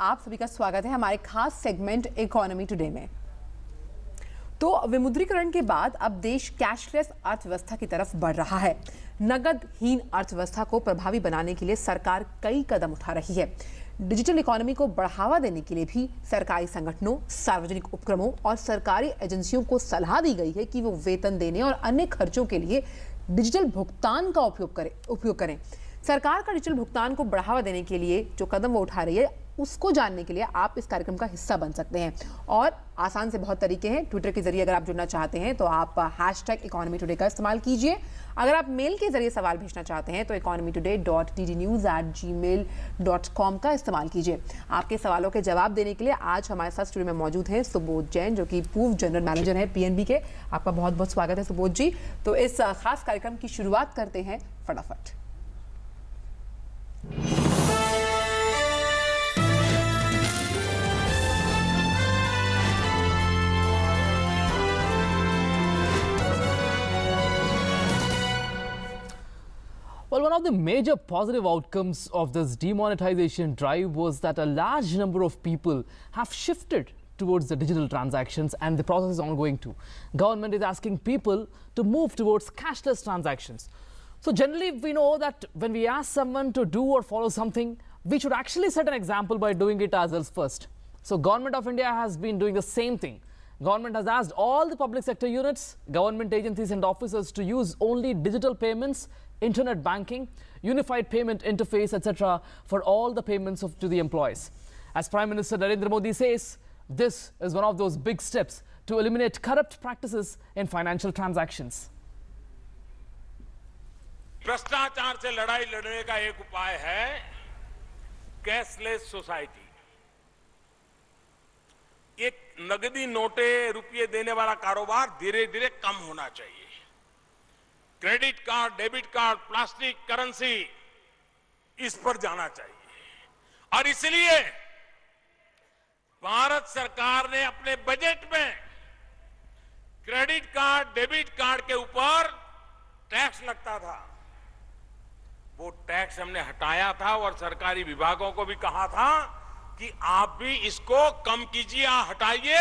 आप सभी का स्वागत है हमारे खास सेगमेंट इकोनॉमी टुडे में। तो विमुद्रीकरण के बाद अब देश कैशलेस अर्थव्यवस्था की तरफ बढ़ रहा है। नगदहीन अर्थव्यवस्था को प्रभावी बनाने के लिए सरकार कई कदम उठा रही है। डिजिटल इकोनॉमी को बढ़ावा देने के लिए भी सरकारी संगठनों, सार्वजनिक उपक्रमों और सरकारी एजेंसियों को सलाह दी गई है कि वो वेतन देने और अन्य खर्चों के लिए डिजिटल भुगतान का उपयोग करें। सरकार का डिजिटल भुगतान को बढ़ावा देने के लिए जो कदम वो उठा रही है उसको जानने के लिए आप इस कार्यक्रम का हिस्सा बन सकते हैं और आसान से बहुत तरीके हैं। ट्विटर के जरिए अगर आप जुड़ना चाहते हैं तो आप #economytoday का इस्तेमाल कीजिए। अगर आप मेल के जरिए सवाल भेजना चाहते हैं तो economytoday.ddnews@gmail.com का इस्तेमाल कीजिए। आपके सवालों के जवाब देने के लिए आज हमारे साथ स्टूडियो में मौजूद हैं सुबोध जैन, जो कि पूर्व जनरल मैनेजर है पीएनबी के। आपका बहुत बहुत स्वागत है सुबोध जी। तो इस खास कार्यक्रम की शुरुआत करते हैं फटाफट। Well, one of the major positive outcomes of this demonetization drive was that a large number of people have shifted towards the digital transactions, and the process is ongoing too. Government is asking people to move towards cashless transactions. So generally we know that when we ask someone to do or follow something, we should actually set an example by doing it ourselves first. So Government of India has been doing the same thing. Government has asked all the public sector units, government agencies and officers to use only digital payments, internet banking, unified payment interface, etc. for all the payments to the employees. As Prime Minister Narendra Modi says, this is one of those big steps to eliminate corrupt practices in financial transactions. भ्रष्टाचार से लड़ाई लड़ने का एक उपाय है cashless society. एक नगदी नोटे रुपये देने वाला कारोबार धीरे धीरे कम होना चाहिए। Credit card, debit card, plastic currency, इस पर जाना चाहिए। और इसलिए भारत सरकार ने अपने बजट में क्रेडिट कार्ड, डेबिट कार्ड के ऊपर टैक्स लगता था, वो टैक्स हमने हटाया था और सरकारी विभागों को भी कहा था कि आप भी इसको कम कीजिए, हटाइए।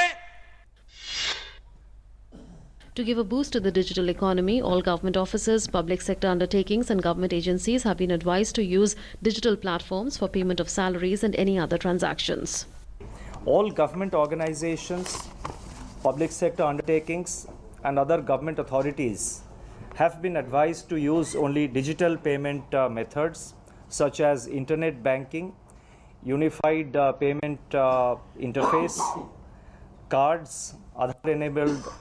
To give a boost to the digital economy, all government offices, public sector undertakings and government agencies have been advised to use digital platforms for payment of salaries and any other transactions. All government organizations, public sector undertakings and other government authorities have been advised to use only digital payment methods such as internet banking, unified payment interface, cards, other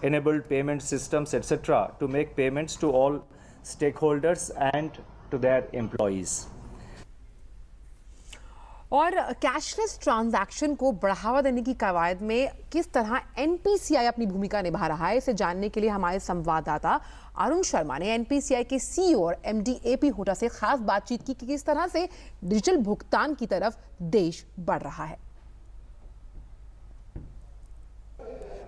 enabled payment systems, etc. to make payments to all stakeholders and to their employees. और cashless transaction को बढ़ावा देने की कवायद में किस तरह NPCI अपनी भूमिका निभा रहा है, इसे जानने के लिए हमारे संवाददाता अरुण शर्मा ने एनपीसीआई के सीईओ और एमडी एपी होटा से खास बातचीत की कि किस तरह से डिजिटल भुगतान की तरफ देश बढ़ रहा है।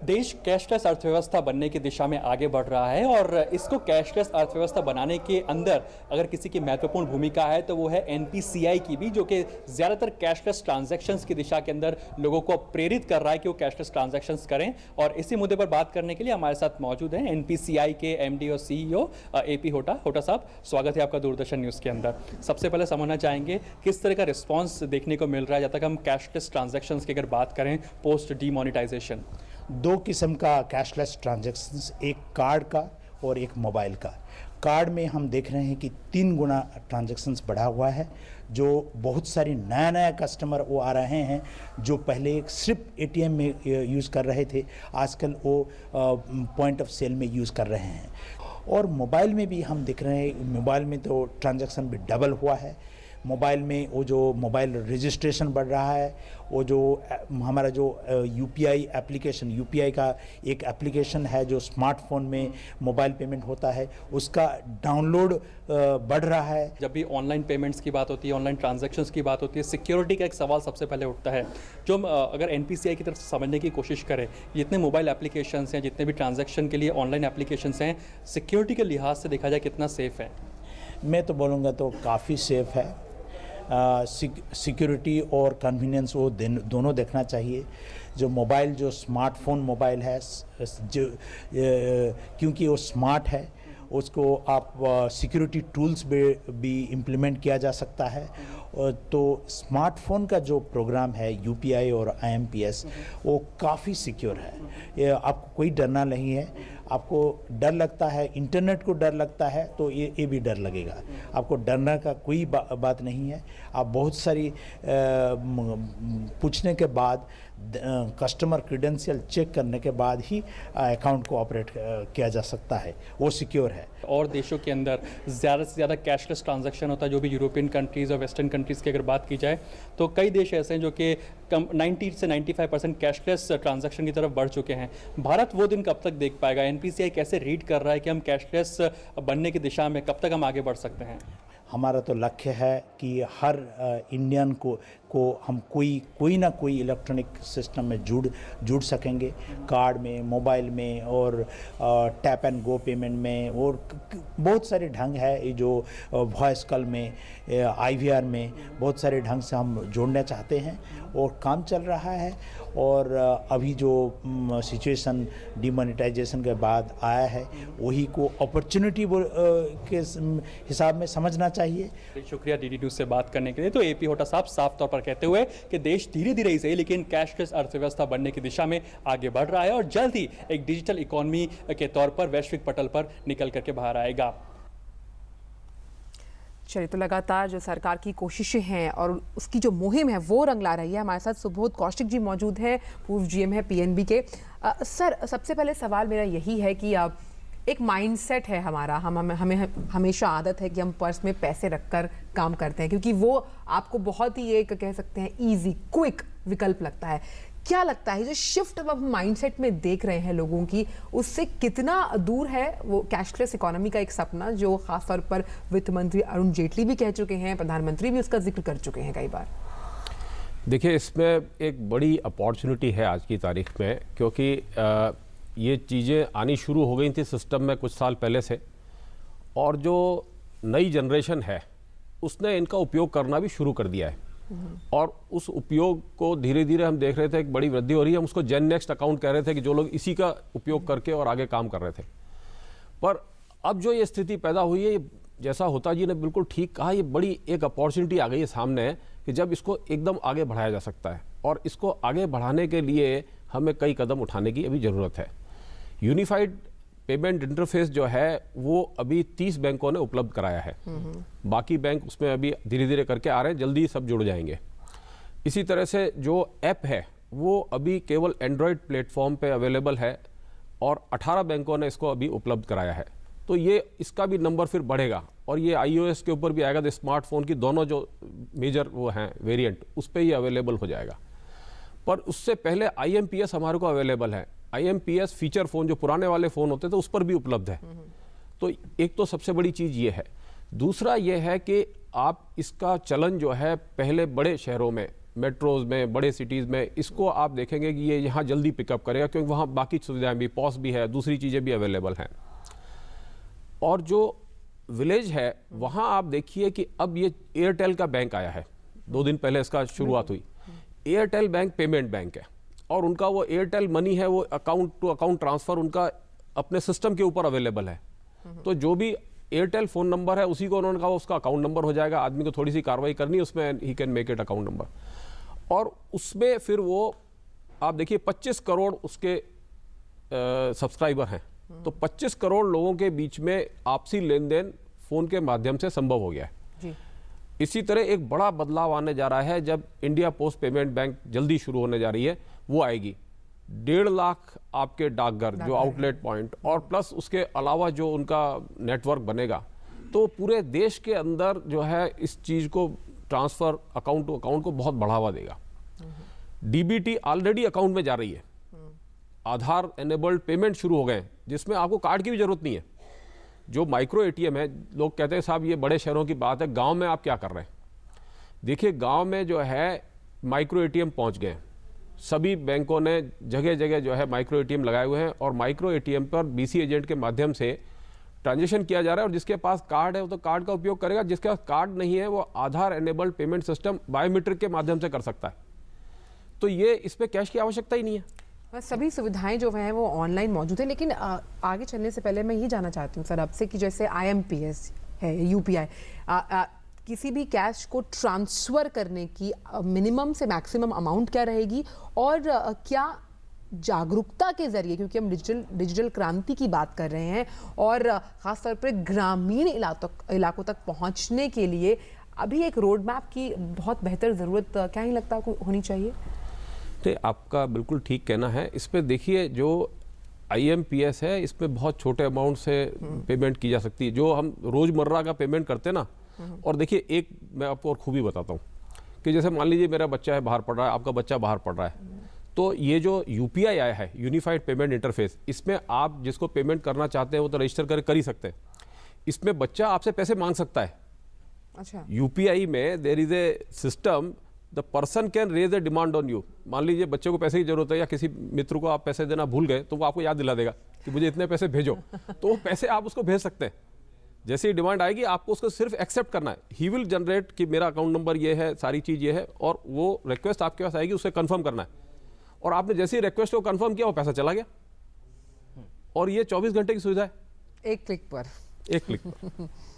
देश कैशलेस अर्थव्यवस्था बनने की दिशा में आगे बढ़ रहा है और इसको कैशलेस अर्थव्यवस्था बनाने के अंदर अगर किसी की महत्वपूर्ण भूमिका है तो वो है एनपीसीआई की भी, जो कि ज़्यादातर कैशलेस ट्रांजैक्शंस की दिशा के अंदर लोगों को प्रेरित कर रहा है कि वो कैशलेस ट्रांजैक्शंस करें। और इसी मुद्दे पर बात करने के लिए हमारे साथ मौजूद हैं एनपीसीआई के एमडी और सीईओ एपी होटा। होटा साहब, स्वागत है आपका दूरदर्शन न्यूज़ के अंदर। सबसे पहले समझना चाहेंगे किस तरह का रिस्पॉन्स देखने को मिल रहा है जब तक हम कैशलेस ट्रांजैक्शंस की अगर बात करें पोस्ट डीमोनेटाइजेशन। दो किस्म का कैशलेस ट्रांजैक्शंस, एक कार्ड का और एक मोबाइल का। कार्ड में हम देख रहे हैं कि 3 गुना ट्रांजैक्शंस बढ़ा हुआ है। जो बहुत सारी नया कस्टमर वो आ रहे हैं जो पहले सिर्फ एटीएम में यूज़ कर रहे थे, आजकल वो पॉइंट ऑफ सेल में यूज़ कर रहे हैं। और मोबाइल में भी हम देख रहे हैं, मोबाइल में तो ट्रांजैक्शन भी डबल हुआ है। मोबाइल में वो जो मोबाइल रजिस्ट्रेशन बढ़ रहा है, वो जो हमारा जो यूपीआई एप्लीकेशन, यूपीआई का एक एप्लीकेशन है जो स्मार्टफोन में मोबाइल पेमेंट होता है, उसका डाउनलोड बढ़ रहा है। जब भी ऑनलाइन पेमेंट्स की बात होती है, ऑनलाइन ट्रांजैक्शंस की बात होती है, सिक्योरिटी का एक सवाल सबसे पहले उठता है। जो अगर एनपीसीआई की तरफ से समझने की कोशिश करें, जितने मोबाइल एप्लीकेशंस हैं, जितने भी ट्रांजैक्शन के लिए ऑनलाइन एप्लीकेशंस हैं, सिक्योरिटी के लिहाज से देखा जाए कितना सेफ़ है? मैं तो बोलूँगा तो काफ़ी सेफ़ है। सिक्योरिटी और कन्वीनियंस वो दोनों देखना चाहिए। जो मोबाइल, जो स्मार्टफोन मोबाइल है, जो क्योंकि वो स्मार्ट है, उसको आप सिक्योरिटी टूल्स भी इम्प्लीमेंट किया जा सकता है। तो स्मार्टफोन का जो प्रोग्राम है UPI और IMPS वो काफ़ी सिक्योर है। ये आपको कोई डरना नहीं है। आपको डर लगता है, इंटरनेट को डर लगता है, तो ये भी डर लगेगा। आपको डरने का कोई बात नहीं है। आप बहुत सारी पूछने के बाद, कस्टमर क्रेडेंशियल चेक करने के बाद ही अकाउंट को ऑपरेट किया जा सकता है, वो सिक्योर है। और देशों के अंदर ज़्यादा से ज़्यादा कैशलेस ट्रांजैक्शन होता है, जो भी यूरोपियन कंट्रीज़ और वेस्टर्न कंट्रीज़ की अगर बात की जाए तो कई देश ऐसे हैं जो कि 90 से 95% कैशलेस ट्रांजैक्शन की तरफ बढ़ चुके हैं। भारत वो दिन कब तक देख पाएगा? NPCI कैसे रीड कर रहा है कि हम कैशलेस बनने की दिशा में कब तक हम आगे बढ़ सकते हैं? हमारा तो लक्ष्य है कि हर इंडियन को हम कोई ना कोई इलेक्ट्रॉनिक सिस्टम में जुड़ सकेंगे, कार्ड में, मोबाइल में और टैप एंड गो पेमेंट में, और बहुत सारे ढंग है। ये जो वॉइस कॉल में, IVR में बहुत सारे ढंग से हम जोड़ना चाहते हैं और काम चल रहा है। और अभी जो सिचुएशन डिमोनेटाइजेशन के बाद आया है, वही को अपॉर्चुनिटी के हिसाब में समझना चाहिए। शुक्रिया DD न्यूज़ से बात करने के लिए। तो AP होटा साहब साफ तौर पर कहते हुए कि देश धीरे धीरे ही सही लेकिन कैशलेस अर्थव्यवस्था बनने की दिशा में आगे बढ़ रहा है और जल्द ही एक डिजिटल इकोनॉमी के तौर पर वैश्विक पटल पर निकल करके बाहर आएगा। चलिए, तो लगातार जो सरकार की कोशिशें हैं और उसकी जो मुहिम है वो रंग ला रही है। हमारे साथ सुबोध कौशिक जी मौजूद हैं, पूर्व GM है PNB के। सर, सबसे पहले सवाल मेरा यही है कि एक माइंडसेट है हमारा, हमें हमेशा आदत है कि हम पर्स में पैसे रखकर काम करते हैं, क्योंकि वो आपको बहुत ही एक कह सकते हैं ईजी, क्विक विकल्प लगता है। क्या लगता है जो शिफ्ट अब हम माइंडसेट में देख रहे हैं लोगों की, उससे कितना दूर है वो कैशलेस इकोनॉमी का एक सपना, जो खासतौर पर वित्त मंत्री अरुण जेटली भी कह चुके हैं, प्रधानमंत्री भी उसका जिक्र कर चुके हैं कई बार? देखिए, इसमें एक बड़ी अपॉर्चुनिटी है आज की तारीख में, क्योंकि ये चीज़ें आनी शुरू हो गई थी सिस्टम में कुछ साल पहले से, और जो नई जनरेशन है उसने इनका उपयोग करना भी शुरू कर दिया है। और उस उपयोग को धीरे धीरे हम देख रहे थे, एक बड़ी वृद्धि हो रही है। हम उसको जेन नेक्स्ट अकाउंट कह रहे थे कि जो लोग इसी का उपयोग करके और आगे काम कर रहे थे। पर अब जो ये स्थिति पैदा हुई है, जैसा होता जी ने बिल्कुल ठीक कहा, ये बड़ी एक अपॉर्चुनिटी आ गई है सामने कि जब इसको एकदम आगे बढ़ाया जा सकता है। और इसको आगे बढ़ाने के लिए हमें कई कदम उठाने की अभी ज़रूरत है। यूनिफाइड पेमेंट इंटरफेस जो है वो अभी 30 बैंकों ने उपलब्ध कराया है। बाकी बैंक उसमें अभी धीरे धीरे करके आ रहे हैं, जल्दी सब जुड़ जाएंगे। इसी तरह से जो ऐप है वो अभी केवल एंड्रॉयड प्लेटफॉर्म पे अवेलेबल है और 18 बैंकों ने इसको अभी उपलब्ध कराया है। तो ये इसका भी नंबर फिर बढ़ेगा और ये iOS के ऊपर भी आएगा। तो स्मार्टफोन की दोनों जो मेजर वो हैं वेरिएंट, उस पर ये अवेलेबल हो जाएगा। पर उससे पहले IMPS हमारे को अवेलेबल है। IMPS फीचर फ़ोन जो पुराने वाले फ़ोन होते थे उस पर भी उपलब्ध है। तो एक तो सबसे बड़ी चीज़ ये है। दूसरा ये है कि आप इसका चलन जो है पहले बड़े शहरों में, मेट्रोज़ में, बड़े सिटीज़ में, इसको आप देखेंगे कि ये यहाँ जल्दी पिकअप करेगा, क्योंकि वहाँ बाकी सुविधाएं भी, पॉस भी है, दूसरी चीज़ें भी अवेलेबल हैं। और जो विलेज है वहाँ आप देखिए कि अब ये एयरटेल का बैंक आया है, 2 दिन पहले इसका शुरुआत हुई। एयरटेल बैंक पेमेंट बैंक है और उनका वो एयरटेल मनी है, वो अकाउंट टू अकाउंट ट्रांसफ़र उनका अपने सिस्टम के ऊपर अवेलेबल है। तो जो भी एयरटेल फ़ोन नंबर है उसी को उन्होंने कहा उसका अकाउंट नंबर हो जाएगा। आदमी को थोड़ी सी कार्रवाई करनी है उसमें, he can make it account number. और उसमें फिर वो आप देखिए 25 करोड़ उसके सब्सक्राइबर हैं। तो 25 करोड़ लोगों के बीच में आपसी लेन देन फ़ोन के माध्यम से संभव हो गया है जी। इसी तरह एक बड़ा बदलाव आने जा रहा है जब इंडिया पोस्ट पेमेंट बैंक जल्दी शुरू होने जा रही है। वो आएगी 1.5 लाख आपके डाकघर जो आउटलेट पॉइंट, और प्लस उसके अलावा जो उनका नेटवर्क बनेगा, तो पूरे देश के अंदर जो है इस चीज़ को ट्रांसफ़र अकाउंट टू अकाउंट को बहुत बढ़ावा देगा। DBT ऑलरेडी अकाउंट में जा रही है। आधार एनेबल्ड पेमेंट शुरू हो गए जिसमें आपको कार्ड की भी जरूरत नहीं है। जो माइक्रो ATM है, लोग कहते हैं साहब ये बड़े शहरों की बात है, गांव में आप क्या कर रहे हैं? देखिए गांव में जो है माइक्रो ATM पहुंच गए। सभी बैंकों ने जगह जगह जो है माइक्रो ATM लगाए हुए हैं और माइक्रो ATM पर BC एजेंट के माध्यम से ट्रांजेक्शन किया जा रहा है और जिसके पास कार्ड है वो तो कार्ड का उपयोग करेगा, जिसके पास कार्ड नहीं है वो आधार एनेबल्ड पेमेंट सिस्टम बायोमेट्रिक के माध्यम से कर सकता है। तो ये इस पे कैश की आवश्यकता ही नहीं है। बस सभी सुविधाएं जो हैं वो ऑनलाइन मौजूद है। लेकिन आगे चलने से पहले मैं ये जानना चाहती हूँ सर आपसे कि जैसे IMPS है, UPI, किसी भी कैश को ट्रांसफ़र करने की मिनिमम से मैक्सिमम अमाउंट क्या रहेगी, और क्या जागरूकता के जरिए, क्योंकि हम डिजिटल क्रांति की बात कर रहे हैं और ख़ासतौर पर ग्रामीण इलाकों तक पहुंचने के लिए अभी एक रोड मैप की बहुत बेहतर ज़रूरत क्या ही लगता है होनी चाहिए? तो आपका बिल्कुल ठीक कहना है। इस पर देखिए, जो IMPS है इसमें बहुत छोटे अमाउंट से पेमेंट की जा सकती है, जो हम रोज़मर्रा का पेमेंट करते हैं ना। और देखिए, एक मैं आपको और खूबी बताता हूँ कि जैसे मान लीजिए मेरा बच्चा है बाहर पढ़ रहा है, आपका बच्चा बाहर पढ़ रहा है, तो ये जो UPI आया है, यूनिफाइड पेमेंट इंटरफेस, इसमें आप जिसको पेमेंट करना चाहते हैं वो तो रजिस्टर कर ही सकते हैं। इसमें बच्चा आपसे पैसे मांग सकता है। अच्छा। UPI में there is a system, the person can raise a demand on you. मान लीजिए बच्चे को पैसे की जरूरत है या किसी मित्र को आप पैसे देना भूल गए, तो वो आपको याद दिला देगा कि मुझे इतने पैसे भेजो, तो वो पैसे आप उसको भेज सकते हैं। जैसे ही डिमांड आएगी आपको उसको सिर्फ एक्सेप्ट करना है। ही विल जनरेट कि मेरा अकाउंट नंबर ये है, सारी चीज़ ये है, और वो रिक्वेस्ट आपके पास आएगी, उसे कंफर्म करना है, और आपने जैसे ही रिक्वेस्ट को कंफर्म किया वो पैसा चला गया। और ये 24 घंटे की सुविधा है, एक क्लिक पर। एक click.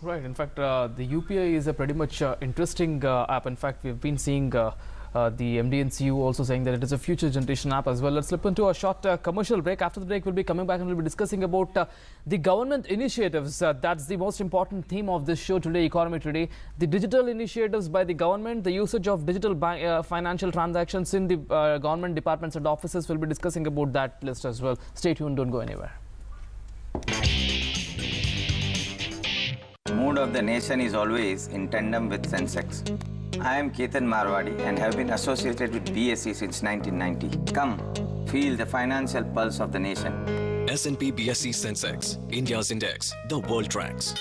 Right. In fact, the UPI is a pretty much interesting app. In fact, we've been seeing the MD and CEO also saying that it is a future generation app as well. Let's slip into a short commercial break. After the break, we'll be coming back and we'll be discussing about the government initiatives. That's the most important theme of this show today, Economy Today. The digital initiatives by the government, the usage of digital financial transactions in the government departments and offices. We'll be discussing about that list as well. Stay tuned. Don't go anywhere. Mood of the nation is always in tandem with Sensex. I am Ketan Marwadi and have been associated with BSE since 1990. Come, feel the financial pulse of the nation. S&P BSE Sensex, India's index, the world tracks.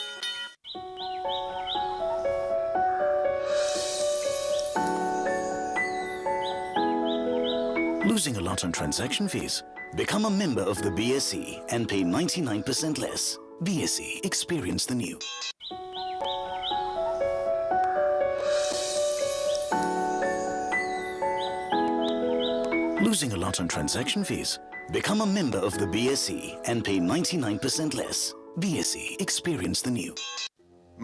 Losing a lot on transaction fees? Become a member of the BSE and pay 99% less. BSE, experience the new. Losing a lot on transaction fees? Become a member of the BSE and pay 99% less. BSE, experience the new.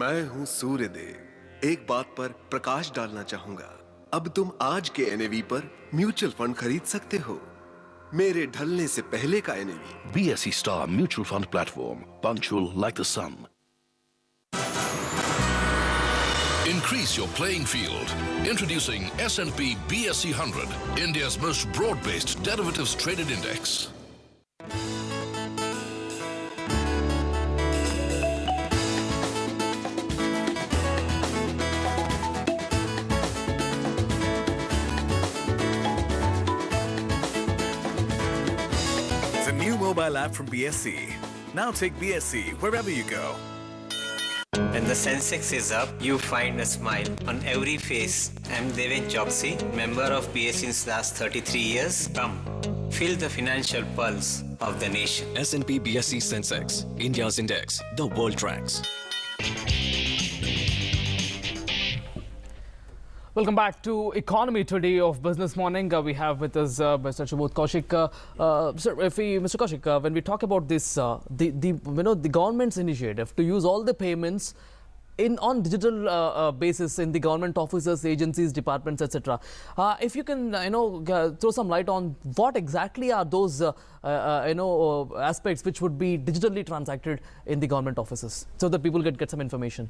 मैं हूं सूर्यदेव। एक बात पर प्रकाश डालना चाहूंगा। अब तुम आज के NAV पर म्यूचुअल फंड खरीद सकते हो, मेरे ढलने से पहले का NAV। BSE Star Mutual Fund Platform, punctual like the sun. Increase your playing field. Introducing S&P BSE 100, India's most broad-based derivatives traded index. The new mobile app from BSE. Now take BSE wherever you go. When the Sensex is up, you find a smile on every face. I'm Deven Choksi, member of BSE since last 33 years. Come, feel the financial pulse of the nation. S&P BSE Sensex, India's index, the world tracks. Welcome back to Economy Today of Business Morning. We have with us Mr. Subodh Kaushik. Sir, Mr. Kaushik, when we talk about this, the government's initiative to use all the payments on digital basis in the government offices, agencies, departments, etc. If you can, throw some light on what exactly are those, aspects which would be digitally transacted in the government offices, so that people get some information.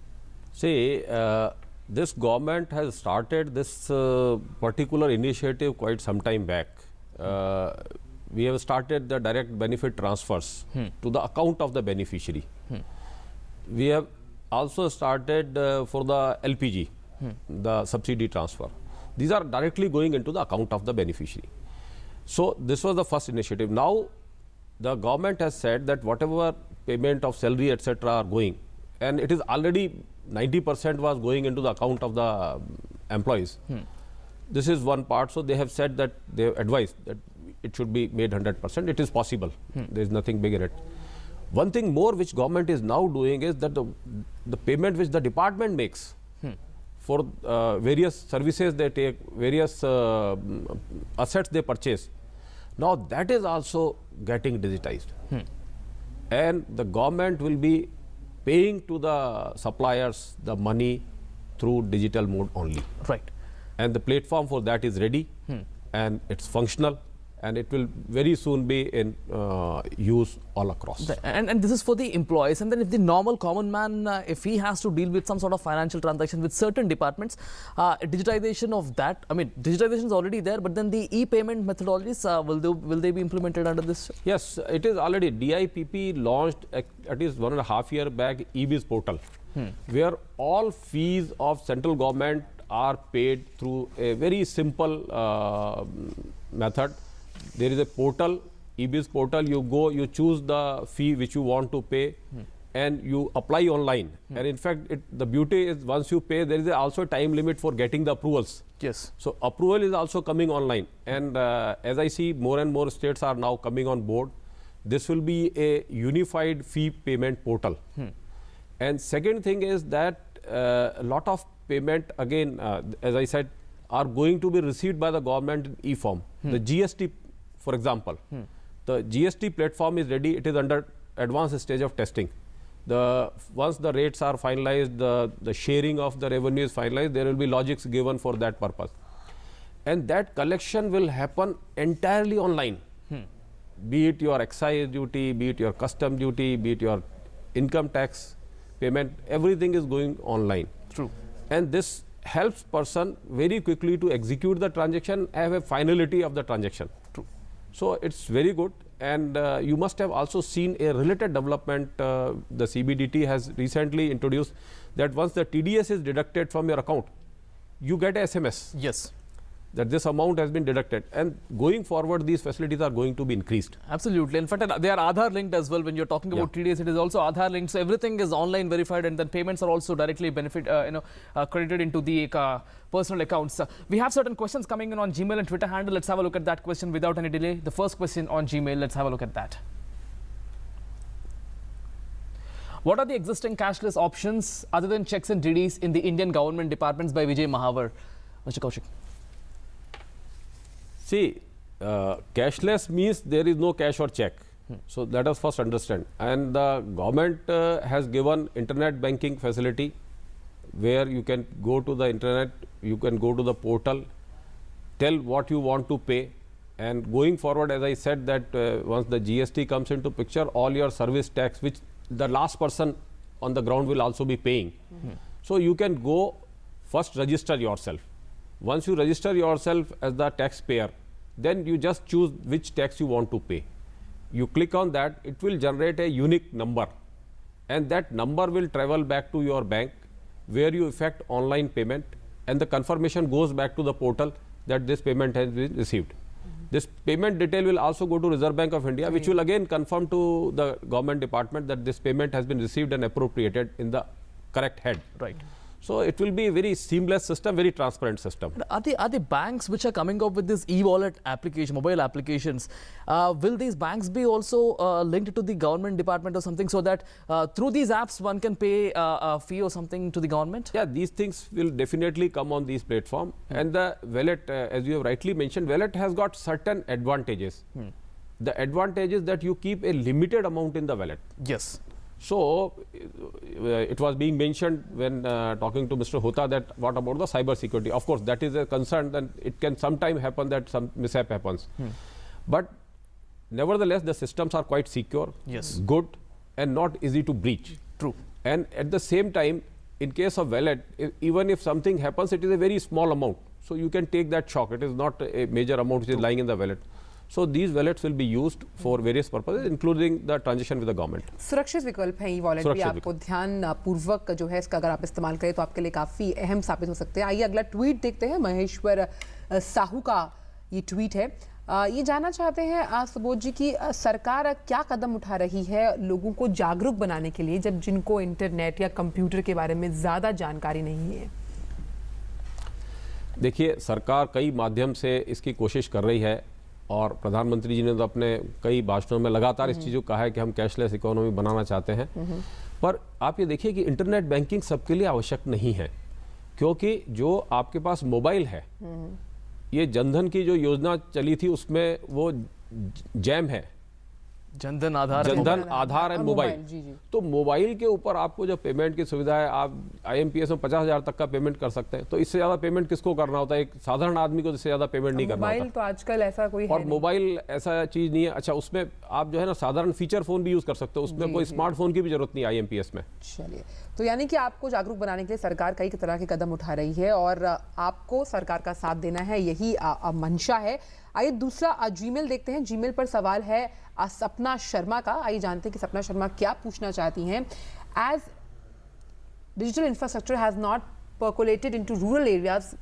See. This government has started this particular initiative quite some time back. We have started the direct benefit transfers to the account of the beneficiary. We have also started for the LPG, the subsidy transfer. These are directly going into the account of the beneficiary. So this was the first initiative. Now the government has said that whatever payment of salary etc. are going, and it is already 90% was going into the account of the employees. This is one part. So they have said that they have advised that it should be made 100%. It is possible. There is nothing big in it. One thing more which government is now doing is that the payment which the department makes for various services they take, various assets they purchase, now that is also getting digitized. And the government will be paying to the suppliers the money through digital mode only. Right. And the platform for that is ready and it's functional, and it will very soon be in use all across. And this is for the employees. And then if the normal common man, if he has to deal with some sort of financial transaction with certain departments, digitization of that, I mean, digitization is already there, but then the e-payment methodologies, will they be implemented under this? Yes, it is already. DIPP launched at least 1.5 years back e-biz portal, where all fees of central government are paid through a very simple method. There is a portal, e-biz portal. You go, you choose the fee which you want to pay, and you apply online. And in fact, the beauty is once you pay, there is also a time limit for getting the approvals. Yes. So approval is also coming online. And as I see, more and more states are now coming on board. This will be a unified fee payment portal. And second thing is that a lot of payment, again, as I said, are going to be received by the government in e-form. The GST, for example, the GST platform is ready. It is under advanced stage of testing. Once the rates are finalized, the sharing of the revenue is finalized, there will be logics given for that purpose. And that collection will happen entirely online. Be it your excise duty, be it your custom duty, be it your income tax payment, everything is going online. True. And this helps person very quickly to execute the transaction, have a finality of the transaction. True. So it's very good. And you must have also seen a related development. The CBDT has recently introduced that once the TDS is deducted from your account, you get a SMS. Yes. That this amount has been deducted, and going forward these facilities are going to be increased. Absolutely. In fact, they are Aadhaar linked as well. When you're talking about TDS, it is also Aadhaar linked. So everything is online verified, and then payments are also directly credited into the personal accounts. We have certain questions coming in on Gmail and Twitter handle. Let's have a look at that question without any delay. The first question on Gmail, let's have a look at that. What are the existing cashless options other than checks and DDs in the Indian government departments by Vijay Mahavar? Mr. Kaushik. See, cashless means there is no cash or check. So let us first understand. And the government has given internet banking facility where you can go to the internet, you can go to the portal, tell what you want to pay. And going forward, as I said, that once the GST comes into picture, all your service tax, which the last person on the ground will also be paying. So you can go first register yourself. Once you register yourself as the taxpayer, then you just choose which tax you want to pay. You click on that, it will generate a unique number, and that number will travel back to your bank where you effect online payment, and the confirmation goes back to the portal that this payment has been received. This payment detail will also go to Reserve Bank of India, which will again confirm to the government department that this payment has been received and appropriated in the correct head. Right. So it will be a very seamless system, very transparent system. Are the banks which are coming up with this e-wallet application, mobile applications, will these banks be also linked to the government department or something, so that through these apps one can pay a fee or something to the government? Yeah, these things will definitely come on these platform. And the wallet, as you have rightly mentioned, wallet has got certain advantages. The advantage is that you keep a limited amount in the wallet. Yes. So it was being mentioned when talking to Mr. Hota that what about the cyber security? Of course, that is a concern, and it can sometime happen that some mishap happens. But nevertheless, the systems are quite secure, good, and not easy to breach. True. And at the same time, in case of wallet, even if something happens, it is a very small amount. So you can take that shock. It is not a major amount which is lying in the wallet. So these wallets will be used for various purposes, including the transaction with the government. सुरक्षित विकल्प है ये wallet भी, आपको ध्यान पूर्वक जो है इसका अगर आप इस्तेमाल करें तो आपके लिए काफ़ी अहम साबित हो सकते हैं। आइए अगला ट्वीट देखते हैं। महेश्वर साहू का ये ट्वीट है। ये जानना चाहते हैं सुबोध जी की सरकार क्या कदम उठा रही है लोगों को जागरूक बनाने के लिए, जब जिनको इंटरनेट या कंप्यूटर के बारे में ज़्यादा जानकारी नहीं है। देखिए, सरकार कई माध्यम से इसकी कोशिश कर रही है और प्रधानमंत्री जी ने तो अपने कई भाषणों में लगातार इस चीज़ को कहा है कि हम कैशलेस इकोनॉमी बनाना चाहते हैं। पर आप ये देखिए कि इंटरनेट बैंकिंग सबके लिए आवश्यक नहीं है, क्योंकि जो आपके पास मोबाइल है, ये जनधन की जो योजना चली थी उसमें वो जैम है, जनधन आधार एंड मोबाइल। तो मोबाइल के ऊपर आपको जो पेमेंट की सुविधा है, आप IMPS में 50,000 तक का पेमेंट कर सकते हैं। तो इससे ज्यादा पेमेंट किसको करना होता है? एक साधारण आदमी को इससे ज्यादा पेमेंट नहीं करना होता। मोबाइल तो आजकल ऐसा कोई और मोबाइल ऐसा चीज नहीं है। अच्छा, उसमें आप जो है ना साधारण फीचर फोन भी यूज कर सकते हो, उसमें कोई स्मार्टफोन की भी जरूरत नहीं IMPS में। चलिए, तो यानी कि आपको जागरूक बनाने के लिए सरकार कई तरह के कदम उठा रही है और आपको सरकार का साथ देना है, यही मंशा है। आइए दूसरा जीमेल देखते हैं। जीमेल पर सवाल है सपना शर्मा का। आइए जानते हैं कि सपना शर्मा क्या पूछना चाहती हैं। As digital infrastructure has not percolated into rural areas,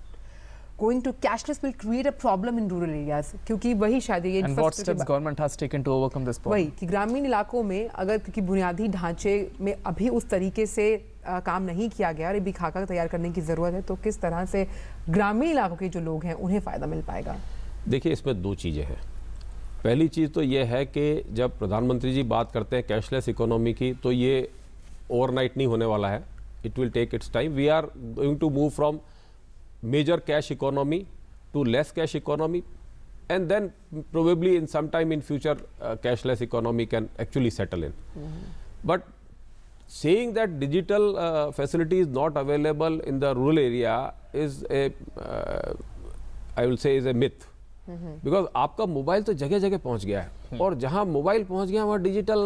going to cashless will create a problem in rural areas, क्योंकि वही शायद ये and what steps government has taken to overcome this problem? वही कि ग्रामीण इलाकों में अगर क्योंकि बुनियादी ढांचे में अभी उस तरीके से काम नहीं किया गया और ये भी खाका तैयार करने की ज़रूरत है, तो किस तरह से ग्रामीण इलाकों के जो लोग हैं उन्हें फ़ायदा मिल पाएगा? देखिए, इसमें दो चीज़ें हैं। पहली चीज़ तो ये है कि जब प्रधानमंत्री जी बात करते हैं कैशलेस इकोनॉमी की, तो ये ओवरनाइट नहीं होने वाला है। It will take its time. We are going to move from major cash economy to less cash economy, and then probably in some time in future cashless economy can actually settle in. But saying that digital facility is not available in the rural area is a I will say is a myth. Because आपका mobile तो जगह जगह पहुंच गया है, और जहां mobile पहुंच गया वहां डिजिटल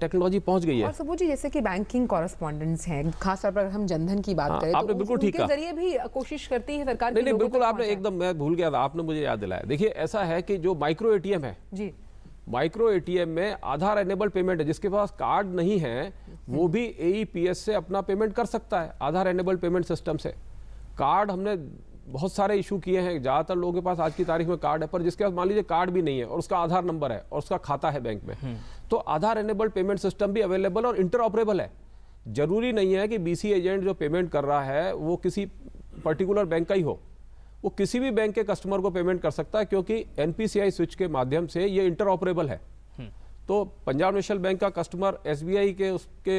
टेक्नोलॉजी पहुंच गई है। और सबू जी, जैसे कि बैंकिंग कॉरेस्पॉन्डेंट्स हैं, खासतौर पर हम जनधन की बात करें, आपने बिल्कुल ठीक कहा, उनके जरिए भी कोशिश करती है सरकार। नहीं, बिल्कुल आपने एकदम, मैं भूल गया था, आपने मुझे याद दिलाया। देखिए, ऐसा है कि जो माइक्रो ATM है जी, माइक्रो ATM में आधार एनेबल पेमेंट है। जिसके पास कार्ड नहीं है वो भी AEPS से अपना पेमेंट कर सकता है, आधार एनेबल पेमेंट सिस्टम से। कार्ड हमने बहुत सारे इशू किए हैं, ज़्यादातर लोगों के पास आज की तारीख में कार्ड है, पर जिसके पास मान लीजिए कार्ड भी नहीं है और उसका आधार नंबर है और उसका खाता है बैंक में, तो आधार एनेबल्ड पेमेंट सिस्टम भी अवेलेबल और इंटरऑपरेबल है। जरूरी नहीं है कि BC एजेंट जो पेमेंट कर रहा है वो किसी पर्टिकुलर बैंक का ही हो, वो किसी भी बैंक के कस्टमर को पेमेंट कर सकता है, क्योंकि NPCI स्विच के माध्यम से ये इंटरऑपरेबल है। तो पंजाब नेशनल बैंक का कस्टमर SBI के उसके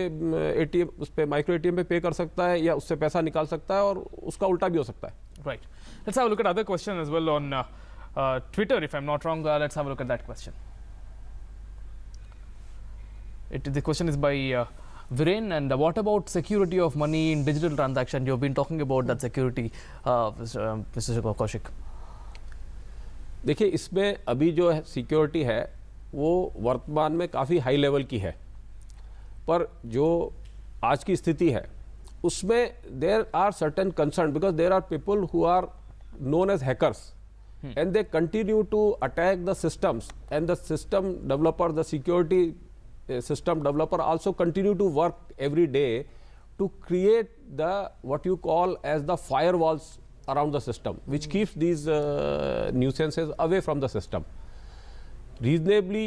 ATM, उस पे माइक्रो ATM पे पे कर सकता है या उससे पैसा निकाल सकता है, और उसका उल्टा भी हो सकता है। Right. Let's have a look at other question as well on Twitter, if I'm not wrong. Let's have a look at that question. The question is by Viren, and what about security of money in digital transaction? You've been talking about that security, Mr. Kaushik. देखिए, इसमें अभी जो security है वो वर्तमान में काफ़ी high level की है, पर जो आज की स्थिति है उसमें there are certain concern, because there are people who are known as hackers, and they continue to attack the systems, and the system developer, the security system developer also continue to work every day to create the what you call as the firewalls around the system, which keeps these nuisances away from the system. Reasonably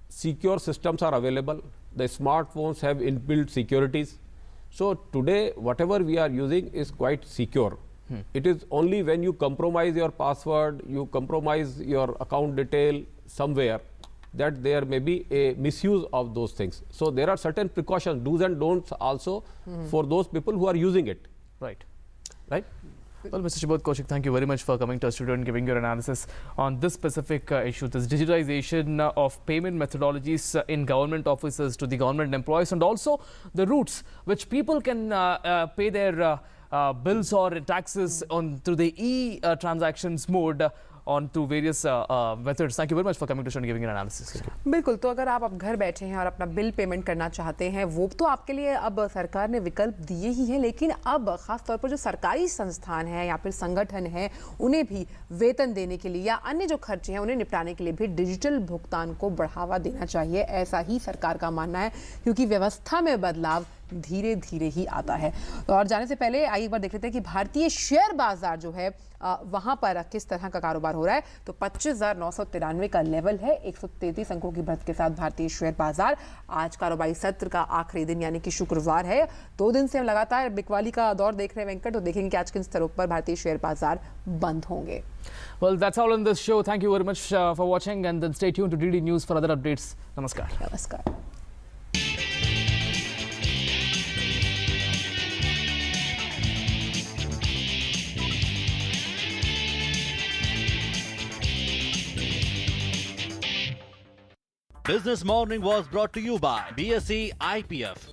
secure systems are available. The smartphones have inbuilt securities. So today whatever we are using is quite secure. It is only when you compromise your password, you compromise your account detail somewhere, that there may be a misuse of those things. So there are certain precautions, do's and don'ts also for those people who are using it. Right. Well, Mr. Subodh Kaushik, thank you very much for coming to our studio and giving your analysis on this specific issue, this digitization of payment methodologies in government offices to the government employees, and also the routes which people can pay their bills or taxes on through the transactions mode on to various methods. Thank you very much for coming to show and giving an analysis. बिल्कुल, तो अगर आप अब घर बैठे हैं और अपना बिल पेमेंट करना चाहते हैं, वो तो आपके लिए अब सरकार ने विकल्प दिए ही हैं, लेकिन अब खास तौर पर जो सरकारी संस्थान है या फिर संगठन है, उन्हें भी वेतन देने के लिए या अन्य जो खर्चे हैं उन्हें निपटाने के लिए भी डिजिटल भुगतान को बढ़ावा देना चाहिए, ऐसा ही सरकार का मानना है, क्योंकि व्यवस्था में बदलाव धीरे धीरे ही आता है। तो और जाने से पहले आइए एक बार देख लेते हैं कि भारतीय शेयर बाजार जो है वहां पर किस तरह का कारोबार हो रहा है। तो 25,993 का लेवल है। 133 अंकों की बढ़त के साथ भारतीय शेयर बाजार आज कारोबारी सत्र का आखिरी दिन यानी कि शुक्रवार है। 2 दिन से हम लगातार बिकवाली का दौर देख रहे हैं वेंकट, तो देखेंगे कि आज किन स्तरों पर भारतीय शेयर बाजार बंद होंगे। Well, that's all in this show. Thank you very much for watching, and then stay tuned to DD News for other updates. Namaskar. नमस्कार। Business Morning was brought to you by BSE IPF,